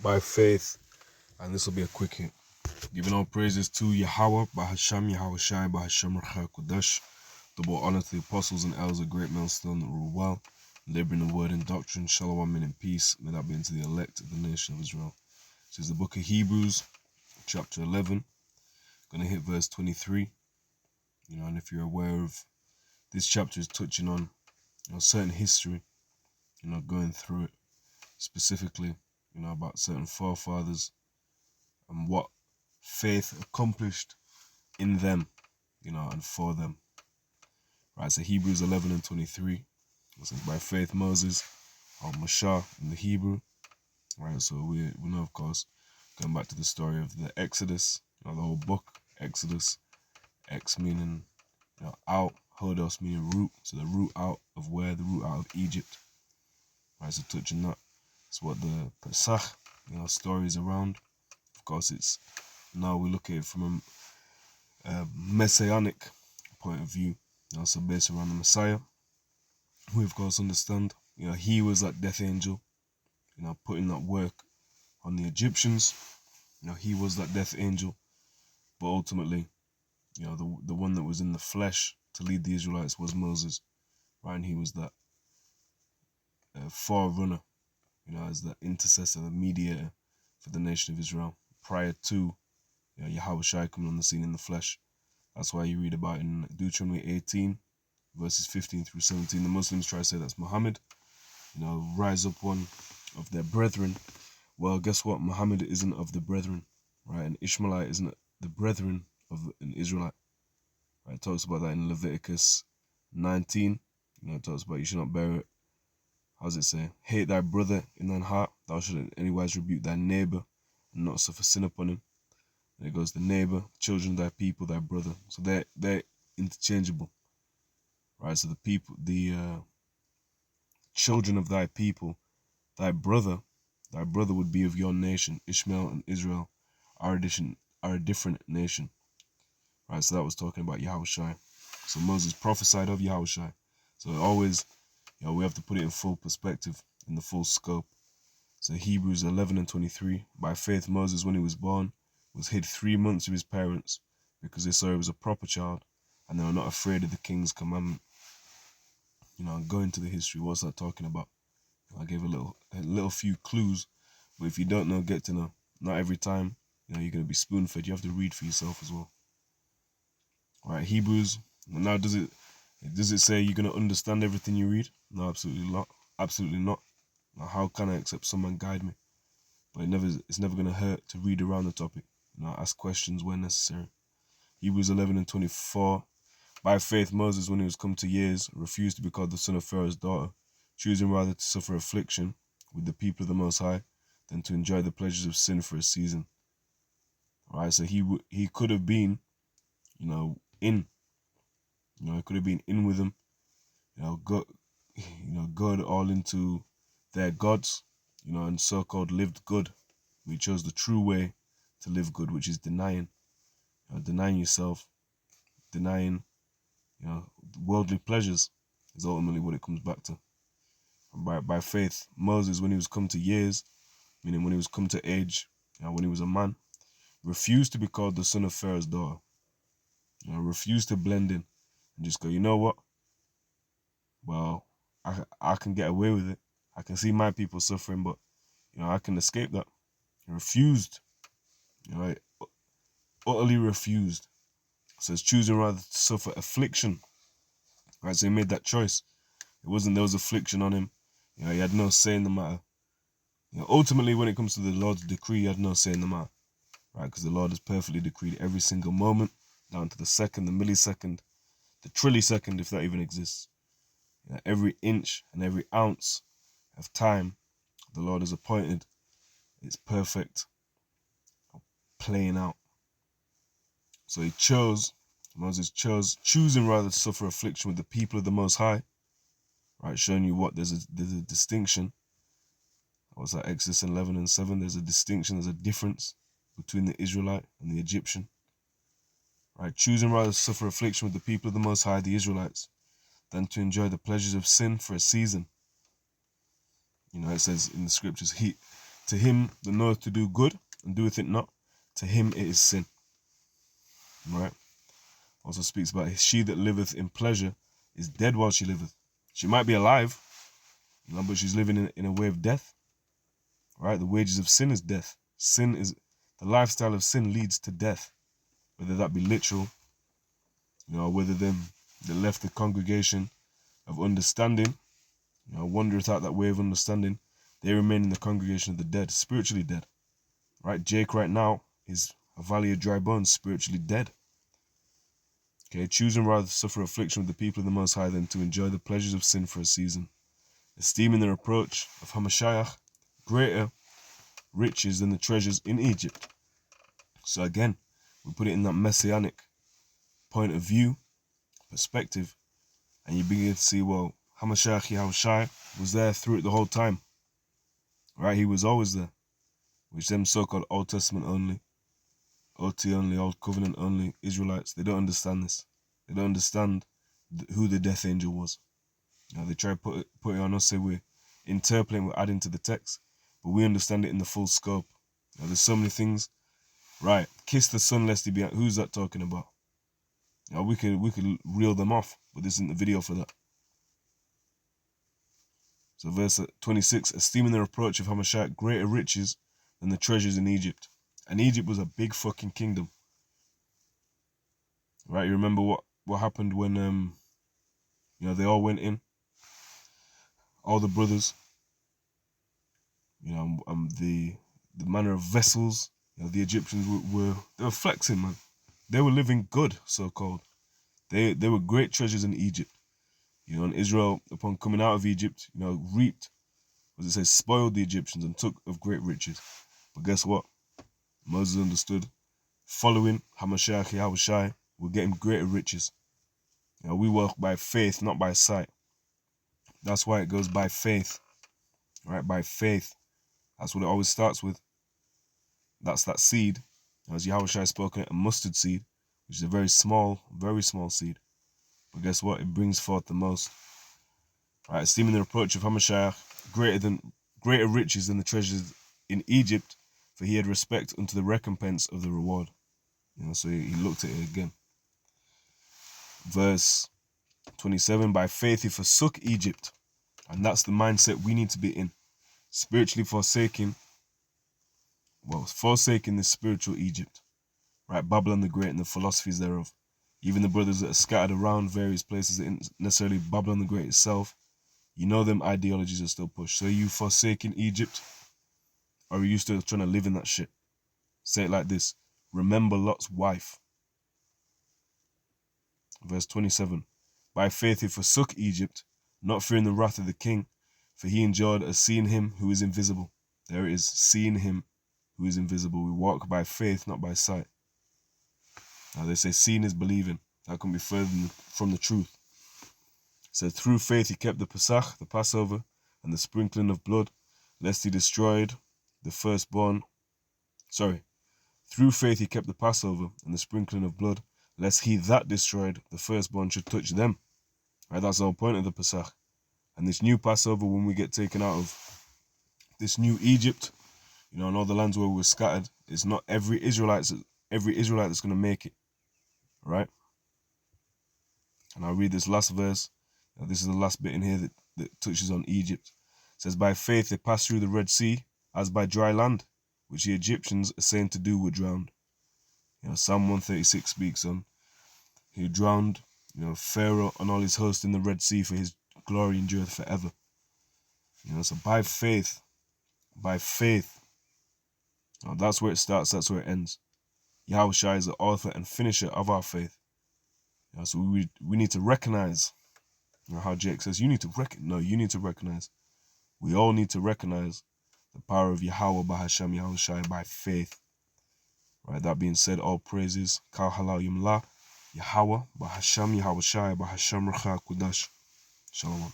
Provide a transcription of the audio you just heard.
by faith, and this will be a quick hit. Giving all praises to Yahawah, bahasham, Yahawashi, bahasham, Kudash. Double honor to the apostles and elders of great millstone that rule well, laboring the word and doctrine, shalom and peace. May that be unto the elect of the nation of Israel. This is the book of Hebrews, chapter 11. Gonna hit verse 23. And if you're aware of this chapter is touching on certain history, going through it specifically, about certain forefathers and what faith accomplished in them, and for them. Right, so Hebrews 11 and 23. It says, by faith Moses, or Mashah in the Hebrew. Right, so we know, of course, going back to the story of the Exodus, the whole book, Exodus, X meaning out, Hodos meaning root, so the root out of where? The root out of Egypt. Right, so touching that, it's what the Pesach, story is around. Of course, it's now we look at it from a messianic point of view, so based around the Messiah. We of course understand, he was that death angel, putting that work on the Egyptians. He was that death angel, but ultimately, the one that was in the flesh to lead the Israelites was Moses, right? And he was that forerunner, as the intercessor, the mediator for the nation of Israel prior to Yahawashi coming on the scene in the flesh. That's why you read about in Deuteronomy 18, verses 15 through 17. The Muslims try to say that's Muhammad, rise up one of their brethren. Well, guess what? Muhammad isn't of the brethren, right? An Ishmaelite isn't the brethren of an Israelite. Right? It talks about that in Leviticus 19. It talks about you should not bear it. How does it say? Hate thy brother in thine heart. Thou shouldn't anywise rebuke thy neighbor and not suffer sin upon him. And it goes, the neighbor, children of thy people, thy brother. So they're interchangeable. Right? So the people, the children of thy people, thy brother would be of your nation. Ishmael and Israel are a different nation. Right, so that was talking about Yahawashi. So Moses prophesied of Yahawashi. So always, we have to put it in full perspective, in the full scope. So Hebrews 11 and 23. By faith Moses, when he was born, was hid 3 months of his parents, because they saw he was a proper child, and they were not afraid of the king's commandment. Going to the history, what's that talking about? I gave a little few clues, but if you don't know, get to know. Not every time, you're going to be spoon-fed. You have to read for yourself as well. All right, Hebrews. Now, does it say you're going to understand everything you read? No, absolutely not. Absolutely not. Now, how can I except someone guide me? But it's never going to hurt to read around the topic. Ask questions when necessary. Hebrews 11 and 24. By faith, Moses, when he was come to years, refused to be called the son of Pharaoh's daughter, choosing rather to suffer affliction with the people of the Most High than to enjoy the pleasures of sin for a season. All right, so he could have been, in, he could have been in with them, God all into their gods, and so-called lived good. We chose the true way to live good, which is denying yourself, denying, worldly pleasures is ultimately what it comes back to. And by faith, Moses, when he was come to years, meaning when he was come to age, when he was a man, refused to be called the son of Pharaoh's daughter. Refused to blend in and just go, you know what? Well, I can get away with it. I can see my people suffering, but I can escape that. He refused. Utterly refused. So it's choosing rather to suffer affliction. Right, so he made that choice. It wasn't there was affliction on him. He had no say in the matter. Ultimately, when it comes to the Lord's decree, he had no say in the matter. Right, because the Lord has perfectly decreed every single moment, down to the second, the millisecond, the trillisecond, if that even exists. Every inch and every ounce of time the Lord has appointed, it's perfect, playing out. So Moses chose, choosing rather to suffer affliction with the people of the Most High. Right, showing you what there's a distinction. What's that? Exodus 11 and 7. There's a distinction, there's a difference between the Israelite and the Egyptian. Right, choosing rather to suffer affliction with the people of the Most High, the Israelites, than to enjoy the pleasures of sin for a season. It says in the scriptures, To him that knoweth to do good and doeth it not, to him it is sin. Right? Also speaks about she that liveth in pleasure is dead while she liveth. She might be alive, but she's living in a way of death. Right? The wages of sin is death. The lifestyle of sin leads to death. Whether that be literal, whether they left the congregation of understanding, wandereth out that way of understanding, they remain in the congregation of the dead, spiritually dead. Right? Jake right now is a valley of dry bones, spiritually dead. Okay, choosing rather to suffer affliction with the people of the Most High than to enjoy the pleasures of sin for a season, esteeming the reproach of Hamashiach greater riches than the treasures in Egypt. So again, we put it in that messianic point of view, perspective, and you begin to see, well, Hamashiach Yahawashi was there through it the whole time. Right? He was always there. Which them so-called Old Testament only, OT only, Old Covenant only Israelites, they don't understand this. They don't understand who the death angel was. They try to put it on us, say we're interpreting, we're adding to the text, but we understand it in the full scope. There's so many things. Right, kiss the son lest he be. Who's that talking about? We could reel them off, but this isn't the video for that. So verse 26, esteeming the reproach of Hamashiach greater riches than the treasures in Egypt. And Egypt was a big fucking kingdom. Right, you remember what happened when they all went in, all the brothers, the manner of vessels, the Egyptians they were flexing, man. They were living good, so-called. They were great treasures in Egypt. And Israel, upon coming out of Egypt, reaped, as it says, spoiled the Egyptians and took of great riches. But guess what? Moses understood, following Hamashiach Yahawashi, we're getting greater riches. We walk by faith, not by sight. That's why it goes by faith. Right? By faith. That's what it always starts with. That's that seed. As Yahawashi spoke, a mustard seed, which is a very small seed. But guess what? It brings forth the most. Right? Esteeming the reproach of Hamashiach greater riches than the treasures in Egypt, for he had respect unto the recompense of the reward. So he looked at it again. Verse 27, by faith he forsook Egypt. And that's the mindset we need to be in. Spiritually forsaking this spiritual Egypt. Right? Babylon the Great and the philosophies thereof. Even the brothers that are scattered around various places that isn't necessarily Babylon the Great itself, them ideologies are still pushed. So are you forsaking Egypt? Or are you still trying to live in that shit? Say it like this. Remember Lot's wife. Verse 27. By faith he forsook Egypt, not fearing the wrath of the king, for he enjoyed as seeing him who is invisible. There it is, seeing him who is invisible. We walk by faith, not by sight. Now they say seeing is believing. That can be further from the truth. So through faith he kept the Pesach, the Passover, and the sprinkling of blood, lest he destroyed the firstborn. Through faith he kept the Passover and the sprinkling of blood, lest he that destroyed the firstborn should touch them. Right, that's the whole point of the Pesach. And this new Passover, when we get taken out of this new Egypt, and all the lands where we're scattered, it's not every Israelite that's going to make it. Right? And I'll read this last verse. This is the last bit in here that touches on Egypt. It says, by faith they passed through the Red Sea as by dry land, which the Egyptians are saying to do were drowned. Psalm 136 speaks on who drowned, Pharaoh and all his host in the Red Sea, for his glory endureth forever. So by faith, that's where it starts, that's where it ends. Yahawashi is the author and finisher of our faith. So we need to recognize, how Jake says, you need to recognize. We all need to recognize the power of Yahawah, bahasham, Yahawashi by faith. Right, that being said, all praises, halalyam, Yahawah, bahasham, Yahawashi, bahasham, Kudash. Shalom.